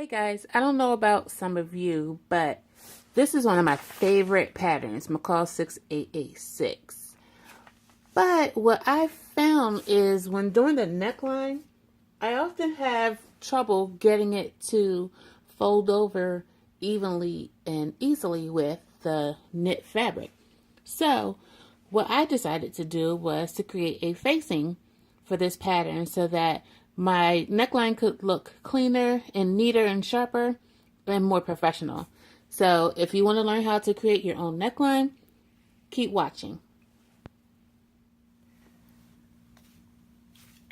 Hey guys, I don't know about some of you, but this is one of my favorite patterns, McCall 6886. But what I found is when doing the neckline, I often have trouble getting it to fold over evenly and easily with the knit fabric. So what I decided to do was to create a facing for this pattern so that my neckline could look cleaner and neater and sharper and more professional. So if you want to learn how to create your own neckline, keep watching.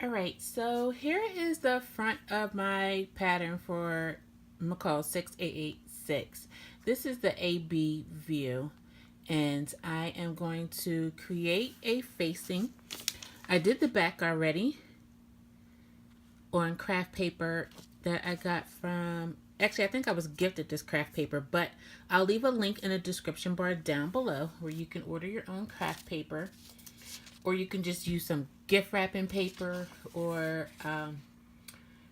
Alright, so here is the front of my pattern for McCall 6886. This is the AB view, and I am going to create a facing. I did the back already on craft paper that I got from, actually I think I was gifted this craft paper, but I'll leave a link in the description bar down below where you can order your own craft paper, or you can just use some gift wrapping paper or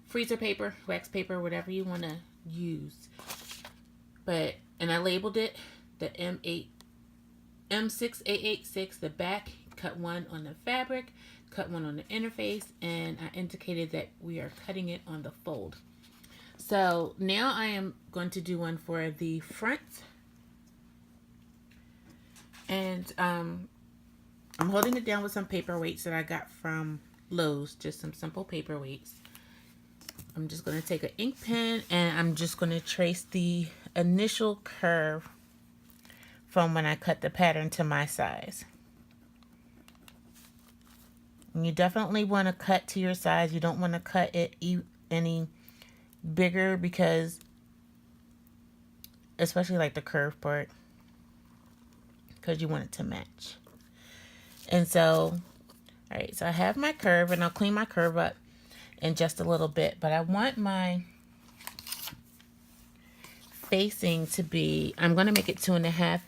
freezer paper, wax paper, whatever you want to use. And I labeled it the M6886, the back, cut one on the fabric, cut one on the interface, and I indicated that we are cutting it on the fold. So now I am going to do one for the front. And I'm holding it down with some paperweights that I got from Lowe's, just some simple paperweights. I'm just going to take an ink pen and I'm just going to trace the initial curve from when I cut the pattern to my size. And you definitely want to cut to your size. You don't want to cut it any bigger, because especially like the curve part, because you want it to match. And so, all right, so I have my curve, and I'll clean my curve up in just a little bit, but I want my facing to be, I'm going to make it 2.5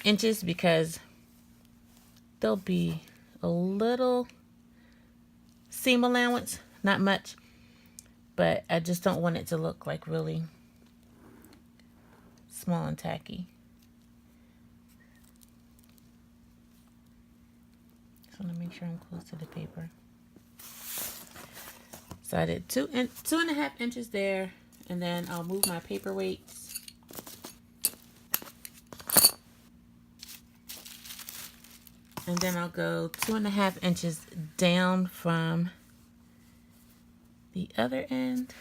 inches because there'll be a little seam allowance, not much, but I just don't want it to look like really small and tacky. Just want to make sure I'm close to the paper. So I did 2.5 inches there, and then I'll move my paperweights. And then I'll go 2.5 inches down from the other end.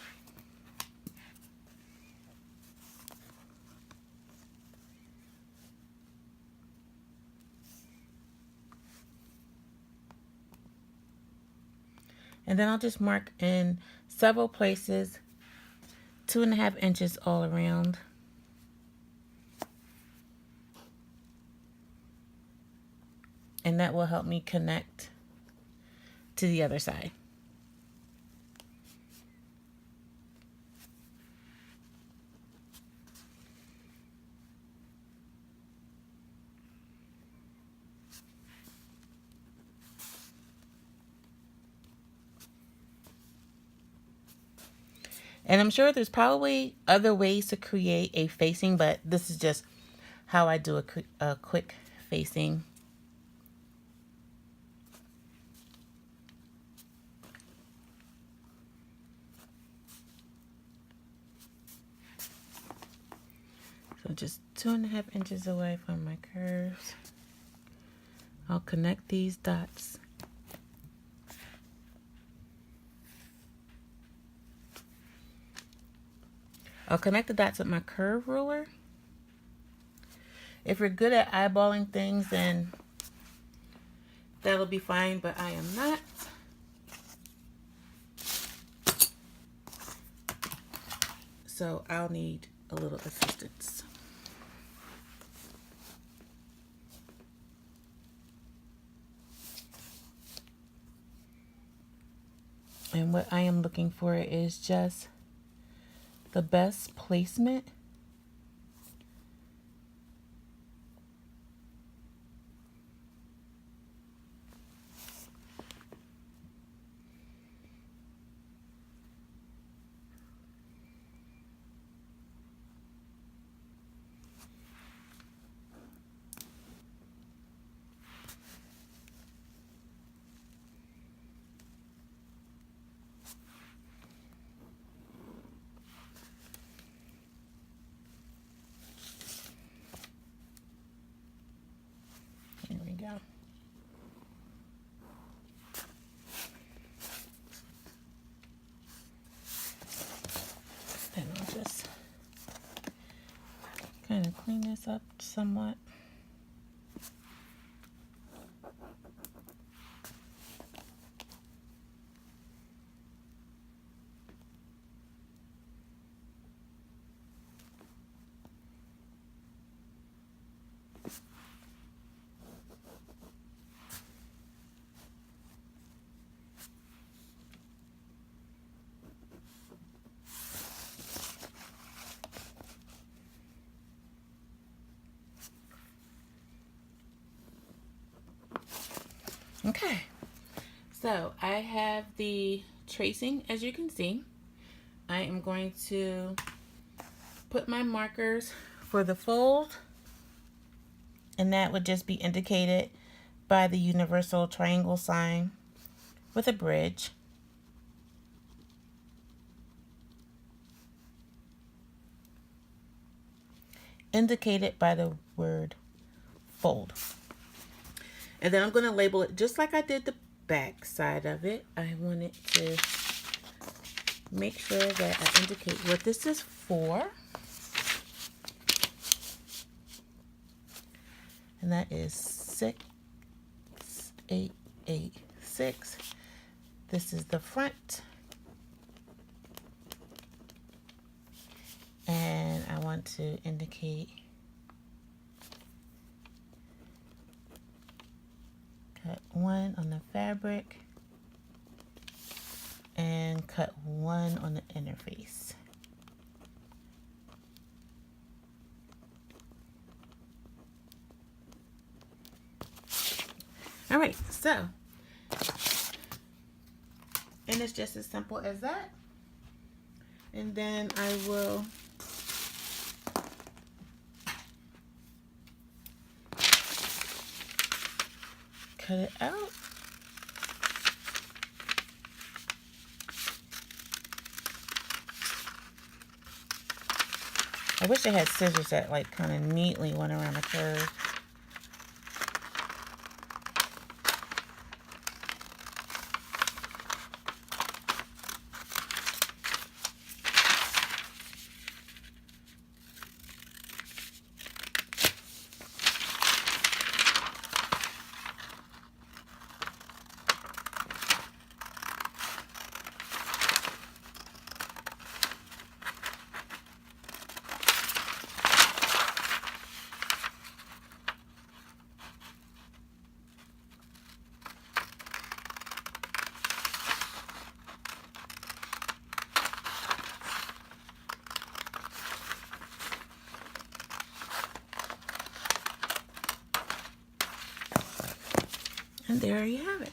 And then I'll just mark in several places 2.5 inches all around. And that will help me connect to the other side. And I'm sure there's probably other ways to create a facing, but this is just how I do a quick facing. So just 2.5 inches away from my curves, I'll connect these dots. I'll connect the dots with my curve ruler. If you're good at eyeballing things, then that'll be fine, but I am not. So I'll need a little assistance. And what I am looking for is just the best placement this up somewhat. Okay, so I have the tracing, as you can see. I am going to put my markers for the fold, and that would just be indicated by the universal triangle sign with a bridge. Indicated by the word fold. And then I'm going to label it just like I did the back side of it. I wanted to make sure that I indicate what this is for. And that is 6886. This is the front. And I want to indicate cut 1 on the fabric and cut 1 on the inner face. All right, so, and it's just as simple as that. And then I will cut it out. I wish I had scissors that like kind of neatly went around the curve. And there you have it.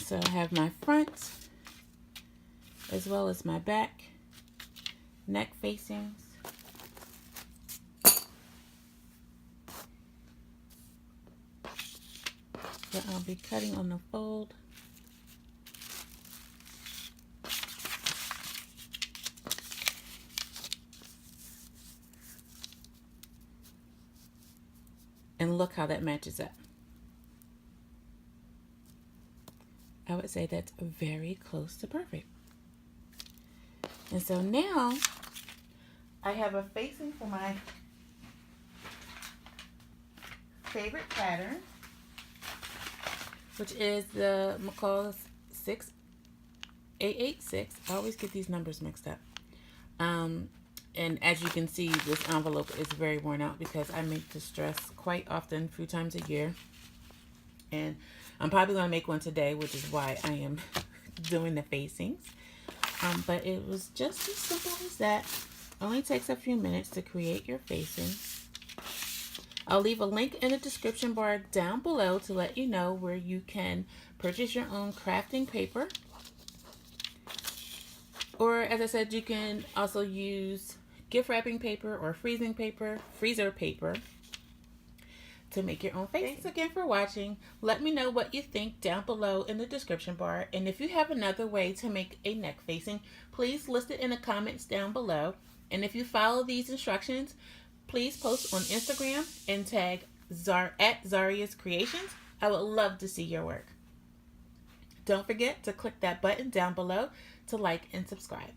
So I have my front as well as my back neck facings. So I'll be cutting on the fold. And look how that matches up. I would say that's very close to perfect. And so now I have a facing for my favorite pattern, which is the McCall 6886. I always get these numbers mixed up. And as you can see, this envelope is very worn out because I make this dress quite often, a few times a year. And I'm probably going to make one today, which is why I am doing the facings. But it was just as simple as that. Only takes a few minutes to create your facing. I'll leave a link in the description bar down below to let you know where you can purchase your own crafting paper. Or, as I said, you can also use gift wrapping paper or freezer paper to make your own face. Thanks again for watching. Let me know what you think down below in the description bar. And if you have another way to make a neck facing, please list it in the comments down below. And if you follow these instructions, please post on Instagram and tag at Zariah's Creations. I would love to see your work. Don't forget to click that button down below to like and subscribe.